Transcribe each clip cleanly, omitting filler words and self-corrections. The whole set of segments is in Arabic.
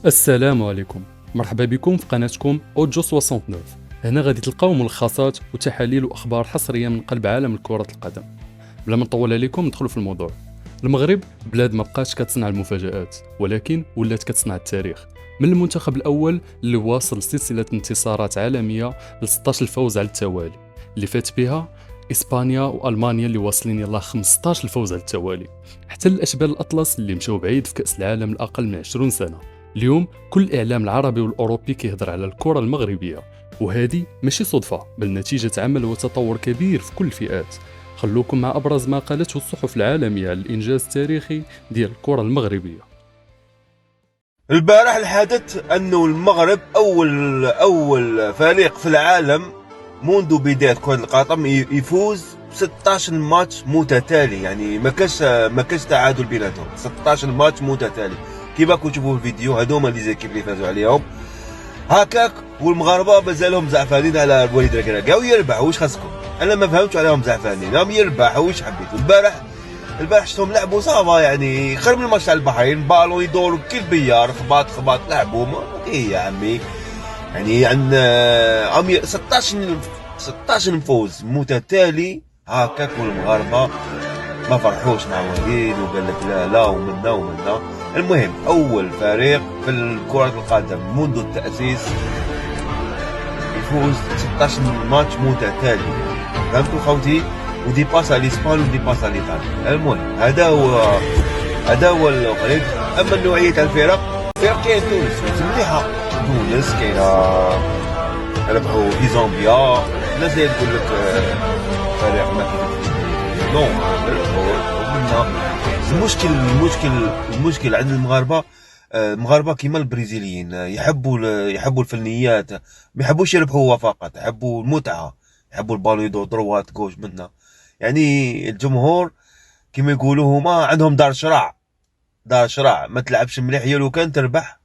السلام عليكم، مرحبا بكم في قناتكم أوجو 69. هنا غادي تلقاو ملخصات وتحاليل وأخبار حصرية من قلب عالم كرة القدم. بلا ما نطول عليكم ندخلوا في الموضوع. المغرب بلاد ما بقاتش كتصنع المفاجآت، ولكن ولات كتصنع التاريخ. من المنتخب الأول اللي واصل سلسلة انتصارات عالمية ل 16 الفوز على التوالي، اللي فات بها إسبانيا وألمانيا اللي واصلين يلا 15 الفوز على التوالي، حتى الأشبال الأطلس اللي مشاو بعيد في كأس العالم الأقل من 20 سنة. اليوم كل الإعلام العربي والأوروبي كيهضر على الكرة المغربية، وهذه ماشي صدفة بل نتيجة عمل وتطور كبير في كل الفئات. خلوكم مع أبرز ما قالته الصحف العالمية على الإنجاز التاريخي ديال الكرة المغربية. البارح الحدث أنه المغرب أول فريق في العالم منذ بداية كرة القدم يفوز 16 ماتش متتالي، يعني ما كاش تعادل بيناتهم، 16 ماتش متتالي. كيما كنتوا تشوفوا الفيديو، هذوما لي زيكيب اللي فازوا عليهم هكاك، والمغاربه مازالهم زعفانين على الوليد ركراكا ويربحوا. واش خاصكم؟ انا ما فهمتش عليهم زعفانين، راهم يربحوا. واش حبيتوا؟ البارح شفتهم لعبوا صافا، يعني خير من الماتش تاع البحرين، بالون يدوروا كي البيار، خباط لعبوا ايه يا عمي. يعني عندنا 16 فوز متتالي هكاك، والمغاربه ما فرحوش مع وليد وقال لك لا ومنا. المهم اول فريق في كرة القدم منذ التأسيس يفوز 16 ماتش متتالي، فهمتوا خوتي؟ ودي باس على الاسبان ودي باس على ايطاليا. المهم هذا هو الخليج. اما نوعية الفرق، كاين تونس مليحة، تونس كاينة ربحوا في زامبيا، الناس اللي تقول لك فريق ما كاين نو المشكل عند المغاربه كيما البرازيليين يحبوا الفنيات، ما يحبوش يربحوا هو فقط، يحبوا المتعه، يحبوا البالون يدور دروات كوش منا. يعني الجمهور كيما يقولوا هما عندهم دار شراع، ما تلعبش مليح هي لو كان تربح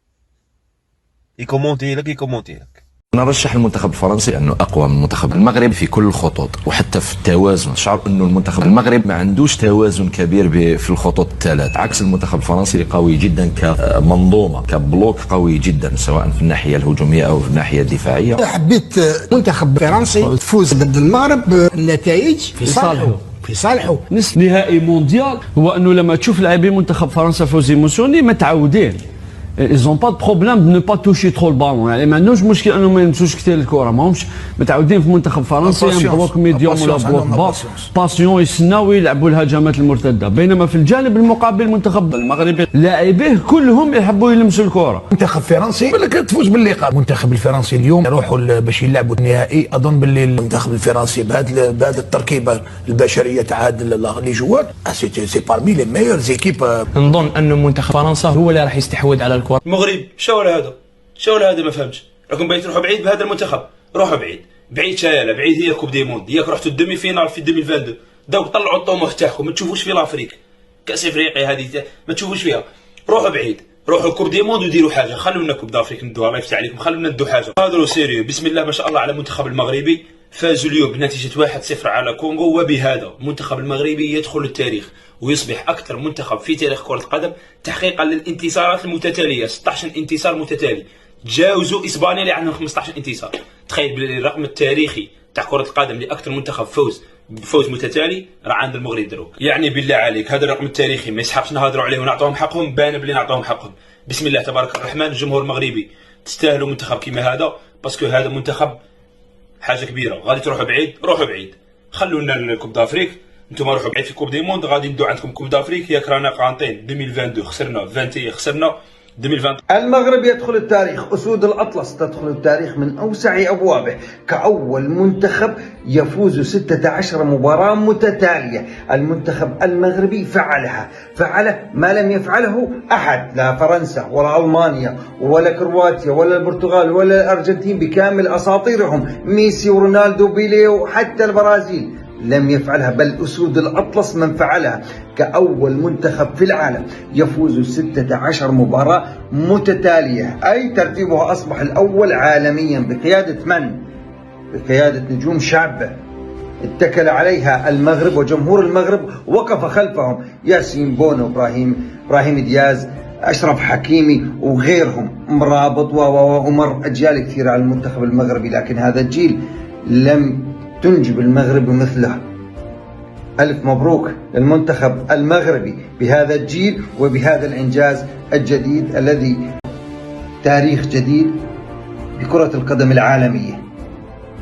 يكومونتي لك. نرشح المنتخب الفرنسي لانه اقوى من المنتخب المغرب في كل الخطوط، وحتى في التوازن. شعر انه المنتخب المغرب ما عندوش توازن كبير في الخطوط الثلاث، عكس المنتخب الفرنسي اللي قوي جدا كمنظومه، كبلوك قوي جدا، سواء في الناحيه الهجوميه او في الناحيه الدفاعيه. حبيت منتخب فرنسي تفوز ضد المغرب، النتائج في صالحه. نصف نهائي مونديال هو انه لما تشوف لاعبين منتخب فرنسا فوز ايموسيوني متعودين. ils ont pas de problème de ne pas toucher trop le ballon، يعني ما عندهمش مشكل انهم ما يمسوش كثير الكره، ماهمش متعودين في منتخب فرنسا بلوك ميديوم ولا بلوك باس، باسيون يستناو يلعبوا الهجمات المرتده. بينما في الجانب المقابل المنتخب المغربي لاعبيه كلهم يحبوا يلمسوا الكره. منتخب فرنسي بالك تفوز باللقاء. المنتخب الفرنسي اليوم يروحوا باش يلعبوا النهائي، اظن باللي المنتخب الفرنسي بهذه التركيبه البشريه تاع هاد لي جوار سي بارمي لي ميور زيكيب. نظن انه منتخب فرنسا هو اللي راح يستحوذ على الكره. المغرب شاور هذا ما فهمتش. راكم باغيين تروحوا بعيد بهذا المنتخب، روحوا بعيد شايله بعيد. هي كوب دي موند، ياك رحتوا الدومي فينال في 2022، داوك طلعوا الطموح تاعكم، ما تشوفوش في لافريك، كاس افريقيا هذه ما تشوفوش فيها. روحوا بعيد، روحوا الكوب دي موند وديروا حاجه. خلوا لنا كوب دافريك ندوها، الله يفتح عليكم، خلوا لنا ندو حاجه. هضروا سيريو. بسم الله ما شاء الله على المنتخب المغربي، فازوا اليوم بنتيجه 1-0 على كونغو، وبهذا المنتخب المغربي يدخل التاريخ ويصبح اكثر منتخب في تاريخ كره القدم تحقيقا للانتصارات المتتاليه. 16 انتصار متتالي، تجاوزوا اسبانيا اللي عندهم 15 انتصار. تخيل بالرقم التاريخي تاع كره القدم لاكثر منتخب فوز متتالي راه عند المغرب دروك. يعني بالله عليك هذا الرقم التاريخي ما يسحقش نهضروا عليه ونعطوهم حقهم. بان بلي نعطوهم حقهم. بسم الله تبارك الرحمن. الجمهور المغربي تستاهلوا منتخب كيما هذا، باسكو هذا منتخب حاجه كبيره. غادي تروحوا بعيد، روحوا بعيد، خلوا لنا الكوب دافريك. انتم روحوا بعيد في كوب دي موند، غادي ندو عندكم كوب دافريك. ياك رانا قانطين 2022 خسرنا، 21 خسرنا، 2020. المغرب يدخل التاريخ، أسود الأطلس تدخل التاريخ من أوسع أبوابه كأول منتخب يفوز 16 مباراة متتالية. المنتخب المغربي فعل ما لم يفعله أحد، لا فرنسا ولا ألمانيا ولا كرواتيا ولا البرتغال ولا الأرجنتين بكامل أساطيرهم، ميسي ورونالدو بيليه وحتى البرازيل لم يفعلها، بل أسود الأطلس من فعلها. كأول منتخب في العالم يفوز 16 مباراة متتالية، أي ترتيبها أصبح الأول عالميا بقيادة من؟ بقيادة نجوم شابة اتكل عليها المغرب، وجمهور المغرب وقف خلفهم. ياسين بونو، إبراهيم دياز، أشرف حكيمي وغيرهم مرابط ومر أجيال كثيرة على المنتخب المغربي، لكن هذا الجيل لم تنجب المغرب مثله. ألف مبروك للمنتخب المغربي بهذا الجيل وبهذا الإنجاز الجديد الذي تاريخ جديد بكرة القدم العالمية.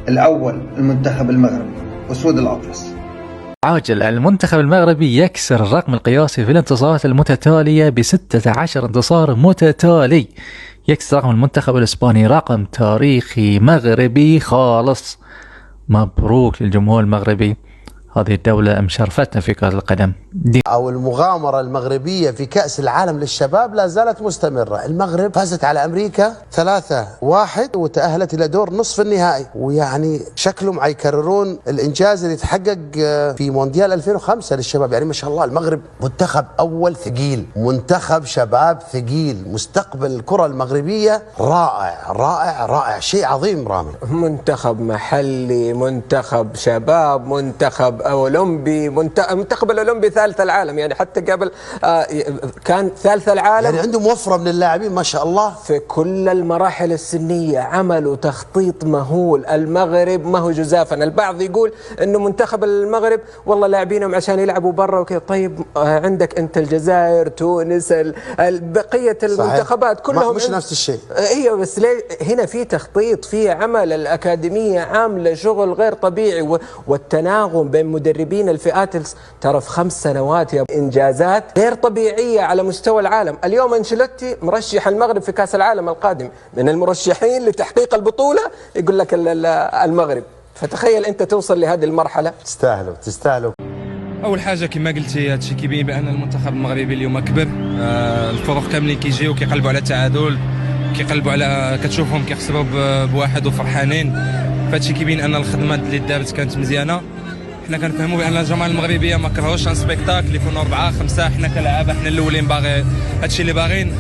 الأول المنتخب المغربي أسود الأطلس. عاجل المنتخب المغربي يكسر الرقم القياسي في الانتصارات المتتالية ب16 انتصار متتالي، يكسر رقم المنتخب الإسباني، رقم تاريخي مغربي خالص. مبروك للجمهور المغربي، هذه الدولة مشرفتنا في كرة القدم. أو المغامرة المغربية في كأس العالم للشباب لا زالت مستمرة. المغرب فازت على أمريكا 3-1 وتأهلت إلى دور نصف النهائي، ويعني شكلهم حيكررون الإنجاز اللي تحقق في مونديال 2005 للشباب. يعني ما شاء الله المغرب منتخب أول ثقيل، منتخب شباب ثقيل، مستقبل الكرة المغربية رائع رائع رائع، شيء عظيم. رامي منتخب محلي، منتخب شباب، منتخب أولمبي، المنتخب الأولمبي ثالث العالم، يعني حتى قبل كان ثالث العالم، يعني عنده وفرة من اللاعبين ما شاء الله في كل المراحل السنية. عملوا تخطيط مهول. المغرب ما هو جزافا. البعض يقول انه منتخب المغرب والله لاعبينهم عشان يلعبوا برا وكذا. طيب عندك انت الجزائر، تونس، بقية المنتخبات كلهم مش نفس الشيء. ايوه بس ليه هنا في تخطيط، في عمل، الأكاديمية عاملة شغل غير طبيعي، والتناغم بين مدربين الفئات ترى في 5 سنوات يا انجازات غير طبيعيه على مستوى العالم. اليوم انشيلوتي مرشح المغرب في كاس العالم القادم، من المرشحين لتحقيق البطوله يقول لك المغرب. فتخيل انت توصل لهذه المرحله. تستاهلوا. اول حاجه كما قلتي هادشي كيبين بان المنتخب المغربي اليوم كبر. الفرق كاملين كيجيو كيقلبوا على التعادل، كيقلبوا على كتشوفهم كيخسروا بواحد وفرحانين. فهادشي كيبين ان الخدمه اللي دارت كانت مزيانه. حنا كنفهموا بان الجماهير المغربيه ما كرهوش ان سبيكتاكل يكونوا 4-5. حنا كلاعب حنا الاولين باغي هادشي اللي باغين.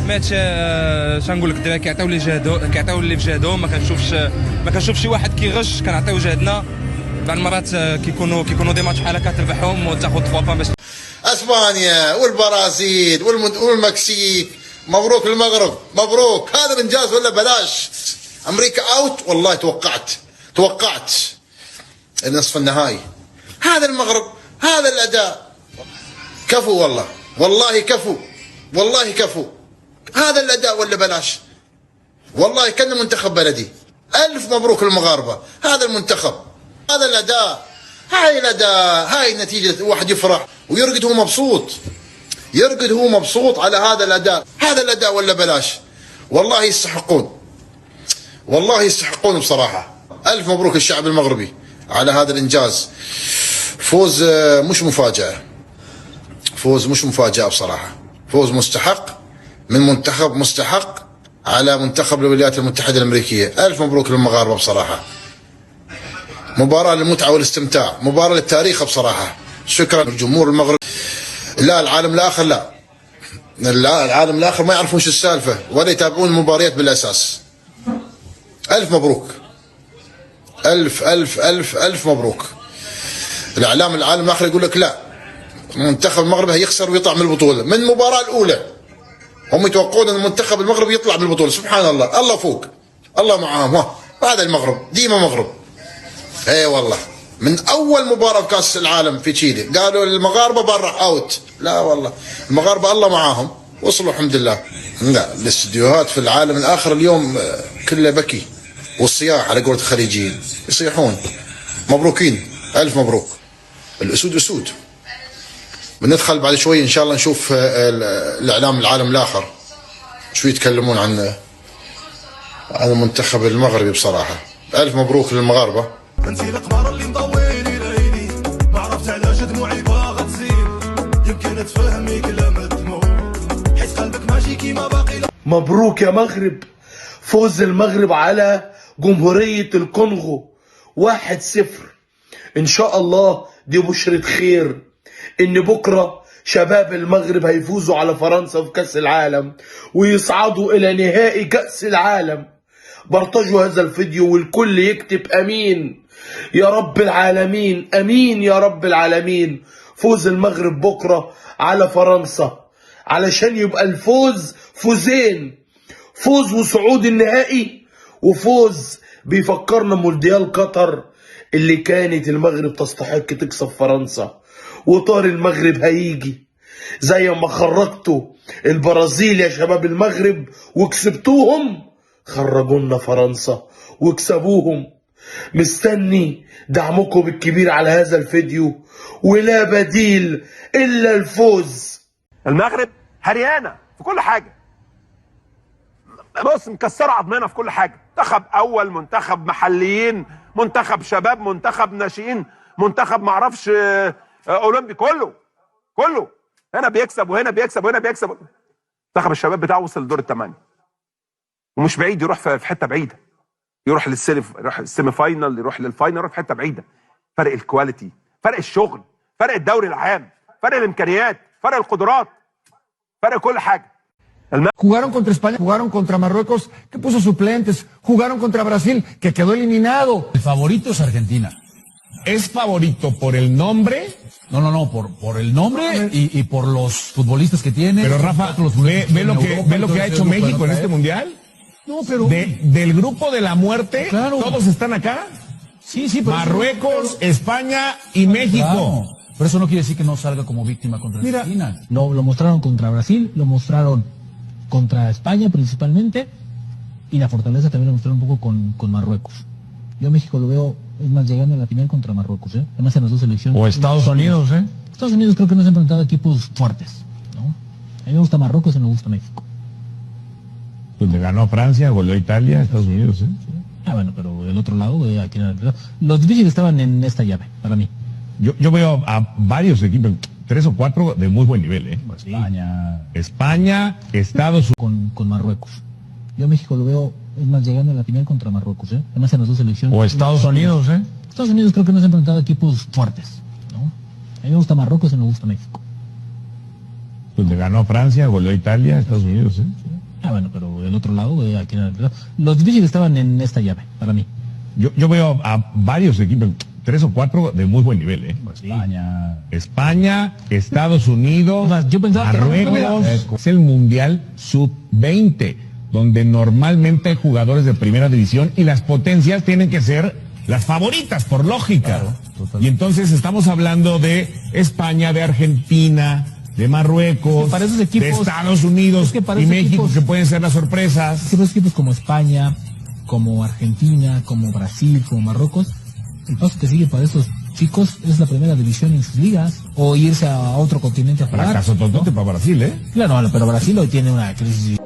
مات شنقول لك الدراري كيعطيو اللي في جهدهم. ما كنشوفش شي واحد كيغش، كنعطيو جهدنا. بعض المرات كيكونوا دي ماتش بحال هكا تربحهم وتاخذ 3 بوان. باش اسبانيا والبرازيل والمكسيك، مبروك للمغرب، مبروك. هذا الانجاز ولا بلاش. امريكا اوت، والله توقعت النصف النهائي. هذا المغرب، هذا الاداء، كفو والله كفو. هذا الاداء ولا بلاش. والله كان منتخب بلدي. الف مبروك للمغاربه. هذا المنتخب، هذا الاداء، هاي النتيجه. الواحد يفرح ويرقد هو مبسوط على هذا الاداء ولا بلاش. والله يستحقون بصراحه. الف مبروك الشعب المغربي على هذا الانجاز. فوز مش مفاجأة بصراحة. فوز مستحق من منتخب مستحق على منتخب الولايات المتحدة الأمريكية. ألف مبروك للمغاربة بصراحة. مباراة للمتعة والاستمتاع، مباراة للتاريخ بصراحة. شكرا للجمهور المغربي. لا العالم الآخر العالم الآخر ما يعرفون شو السالفة ولا يتابعون المباريات بالأساس. ألف مبروك. ألف مبروك. الإعلام العالم الآخر يقول لك لا، منتخب المغرب هيخسر ويطلع من البطولة من المباراة الأولى. هم يتوقعون أن المنتخب المغربي يطلع من البطولة. سبحان الله، الله فوق، الله معاهم. هذا المغرب ديما مغرب. اي والله من أول مباراة في كأس العالم في تشيلي قالوا المغاربة برا أوت. لا والله المغاربة الله معاهم، وصلوا الحمد لله. لا الاستديوهات في العالم الآخر اليوم كله بكي والصياح على قولة الخليجيين، يصيحون. مبروكين، ألف مبروك. الأسود أسود. بندخل بعد شوي إن شاء الله نشوف الإعلام العالم الآخر شو يتكلمون عن المنتخب المغربي بصراحة. ألف مبروك للمغاربة. انتي القمر اللي مضويني ليلي، ما عرفت علاش دموعي باغا تزيد، يمكن تفهمي كلام الدموع، حيت قلبك ماشي كيما باقي. مبروك يا مغرب. فوز المغرب على جمهورية الكونغو 1-0. ان شاء الله دي بشرة خير ان بكرة شباب المغرب هيفوزوا على فرنسا في كأس العالم ويصعدوا الى نهائي كأس العالم. بارتجوا هذا الفيديو والكل يكتب امين يا رب العالمين، امين يا رب العالمين. فوز المغرب بكرة على فرنسا علشان يبقى الفوز فوزين، فوز وصعود النهائي، وفوز بيفكرنا مونديال قطر اللي كانت المغرب تستحق تكسب فرنسا، وطار المغرب هيجي زي ما خرجتوا البرازيل يا شباب المغرب وكسبتوهم، خرجونا فرنسا وكسبوهم. مستني دعمكم الكبير على هذا الفيديو، ولا بديل الا الفوز. المغرب هريانه في كل حاجه، بص مكسره عظمنا في كل حاجه، منتخب اول، منتخب محليين، منتخب شباب، منتخب ناشئين، منتخب معرفش اولمبي، كله هنا بيكسب وهنا بيكسب وهنا بيكسب. منتخب الشباب بتاعه وصل لدور الثمانيه ومش بعيد يروح في حته بعيده، يروح السيمي فاينل، يروح للفاينل، يروح في حته بعيده. فرق الكواليتي، فرق الشغل، فرق الدوري العام، فرق الامكانيات، فرق القدرات، فرق كل حاجه. Jugaron contra España, jugaron contra Marruecos, que puso suplentes, jugaron contra Brasil, que quedó eliminado. El favorito es Argentina. ¿Es favorito por el nombre? No, por el nombre y por los futbolistas que tiene. Pero Rafa, ve lo que ha hecho México en este mundial. No, pero del grupo de la muerte, claro, todos están acá. Sí, pero Marruecos, España y México. Claro. Pero eso no quiere decir que no salga como víctima contra Argentina. Lo mostraron contra Brasil, lo mostraron contra España principalmente, y la fortaleza también lo mostraron un poco con Marruecos. Yo a México lo veo, es más, llegando a la final contra Marruecos, además en las dos selecciones. O Estados Unidos, Estados Unidos creo que no se han enfrentado a equipos fuertes, ¿no? A mí me gusta Marruecos y me gusta México. Pues le ganó a Francia, goleó a Italia, Estados Unidos, Ah, bueno, pero del otro lado, aquí los difíciles estaban en esta llave, para mí. Yo veo a varios equipos, 3 o 4 de muy buen nivel, España, Estados Unidos. Con Marruecos. Yo a México lo veo, es más, llegando a la final contra Marruecos, además en las dos selecciones. O Estados Unidos, Estados Unidos creo que no se han enfrentado a equipos fuertes, ¿no? A mí me gusta Marruecos y me gusta México. Pues le ganó a Francia, goleó a Italia, Estados Unidos, Ah, bueno, pero del otro lado, aquí los difíciles estaban en esta llave, para mí. Yo veo a varios equipos, 3 o 4 de muy buen nivel, España, Estados Unidos, Marruecos. Es el Mundial Sub-20, donde normalmente hay jugadores de primera división y las potencias tienen que ser las favoritas, por lógica. Claro, y entonces estamos hablando de España, de Argentina, de Marruecos, para esos equipos, de Estados Unidos y México, que pueden ser las sorpresas. Esos equipos como España, como Argentina, como Brasil, como Marruecos, el paso que sigue para estos chicos es la primera división en sus ligas, o irse a otro continente a jugar. Fracaso total para Brasil, Claro, pero Brasil hoy tiene una crisis.